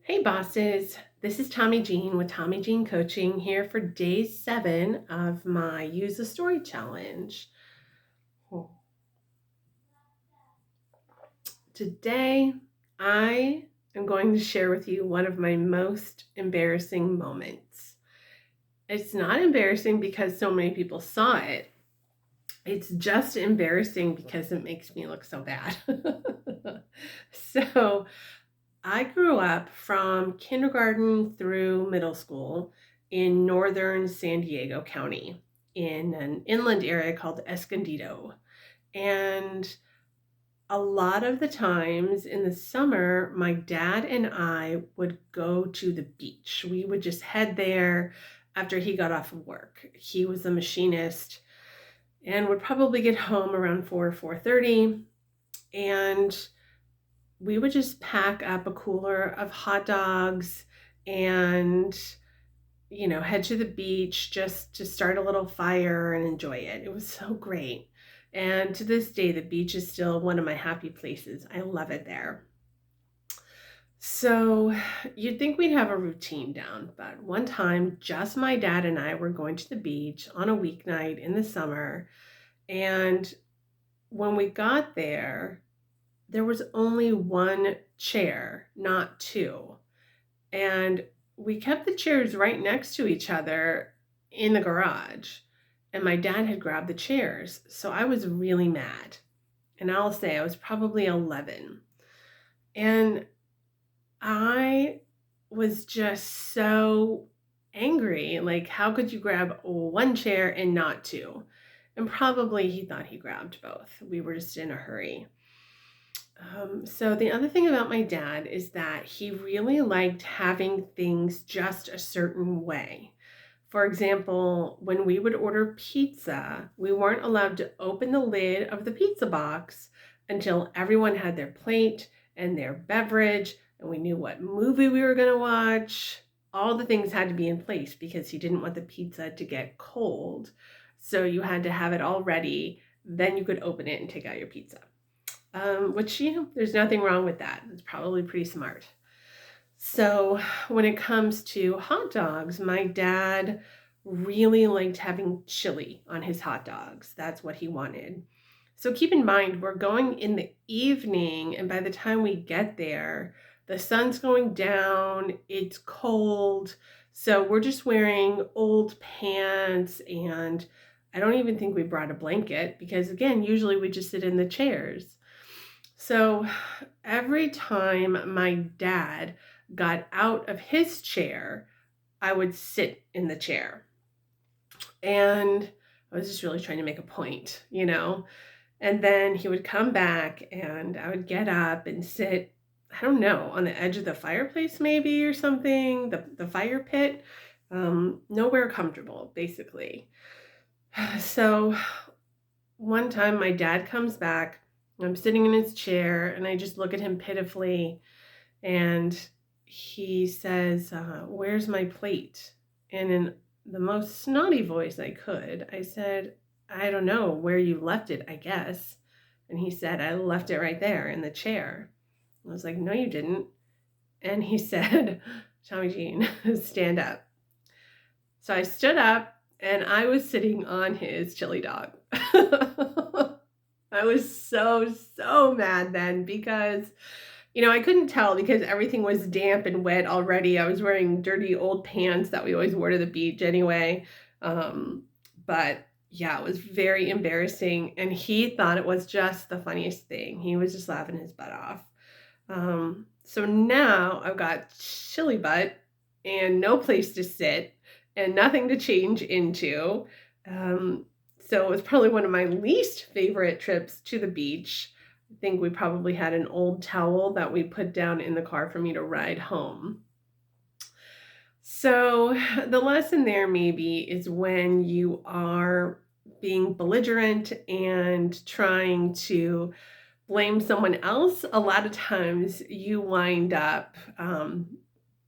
Hey bosses, this is Tommy Jean with Tommy Jean Coaching here for day 7 of my Use a Story Challenge. Today, I am going to share with you one of my most embarrassing moments. It's not embarrassing because so many people saw it. It's just embarrassing because it makes me look so bad. So, I grew up from kindergarten through middle school in northern San Diego County in an inland area called Escondido. And a lot of the times in the summer, my dad and I would go to the beach. We would just head there after he got off of work. He was a machinist and would probably get home around 4 or 4:30, and we would just pack up a cooler of hot dogs and head to the beach just to start a little fire and enjoy it. It was so great. And to this day, the beach is still one of my happy places. I love it there. So you'd think we'd have a routine down, but one time, just my dad and I were going to the beach on a weeknight in the summer. And when we got there was only one chair, not two. And we kept the chairs right next to each other in the garage. And my dad had grabbed the chairs. So I was really mad. And I'll say I was probably 11. And I was just so angry. Like, how could you grab one chair and not two? And probably he thought he grabbed both. We were just in a hurry. So the other thing about my dad is that he really liked having things just a certain way. For example, when we would order pizza, we weren't allowed to open the lid of the pizza box until everyone had their plate and their beverage, and we knew what movie we were going to watch. All the things had to be in place because he didn't want the pizza to get cold. So you had to have it all ready. Then you could open it and take out your pizza. Which, there's nothing wrong with that. It's probably pretty smart. So when it comes to hot dogs, my dad really liked having chili on his hot dogs. That's what he wanted. So keep in mind, we're going in the evening, and by the time we get there, the sun's going down, it's cold. So we're just wearing old pants, and I don't even think we brought a blanket because, again, usually we just sit in the chairs. So every time my dad got out of his chair, I would sit in the chair. And I was just really trying to make a point. And then he would come back and I would get up and sit, I don't know, on the edge of the fireplace maybe or something, the fire pit. Nowhere comfortable, basically. So one time my dad comes back, I'm sitting in his chair and I just look at him pitifully, and he says, where's my plate? And in the most snotty voice I could, I said, I don't know where you left it, I guess. And he said, I left it right there in the chair. I was like, no, you didn't. And he said, Tommy Jean, stand up. So I stood up and I was sitting on his chili dog. I was so mad then because, I couldn't tell because everything was damp and wet already. I was wearing dirty old pants that we always wore to the beach anyway. But yeah, it was very embarrassing. And he thought it was just the funniest thing. He was just laughing his butt off. So now I've got chili butt and no place to sit and nothing to change into. So it was probably one of my least favorite trips to the beach. I think we probably had an old towel that we put down in the car for me to ride home. So the lesson there maybe is when you are being belligerent and trying to blame someone else, a lot of times you wind up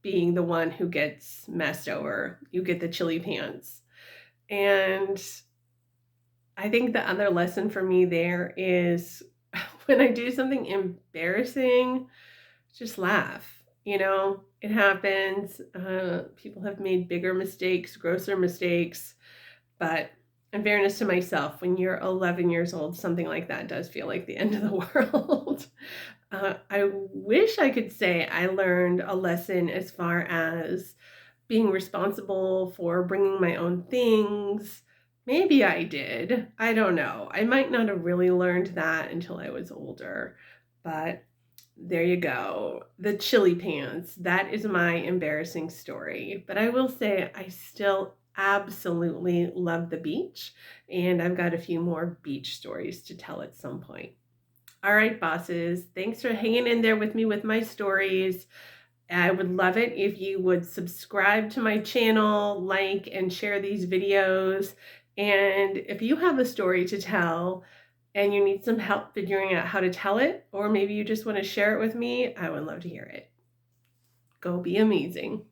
being the one who gets messed over. You get the chili pants. And I think the other lesson for me there is when I do something embarrassing, just laugh. You know, it happens. People have made bigger mistakes, grosser mistakes, but in fairness to myself, when you're 11 years old, something like that does feel like the end of the world. I wish I could say I learned a lesson as far as being responsible for bringing my own things. Maybe I did. I don't know. I might not have really learned that until I was older, but there you go. The chili pants. That is my embarrassing story. But I will say I still absolutely love the beach, and I've got a few more beach stories to tell at some point. All right, bosses. Thanks for hanging in there with me with my stories. I would love it if you would subscribe to my channel, like, and share these videos. And if you have a story to tell and you need some help figuring out how to tell it, or maybe you just want to share it with me, I would love to hear it. Go be amazing.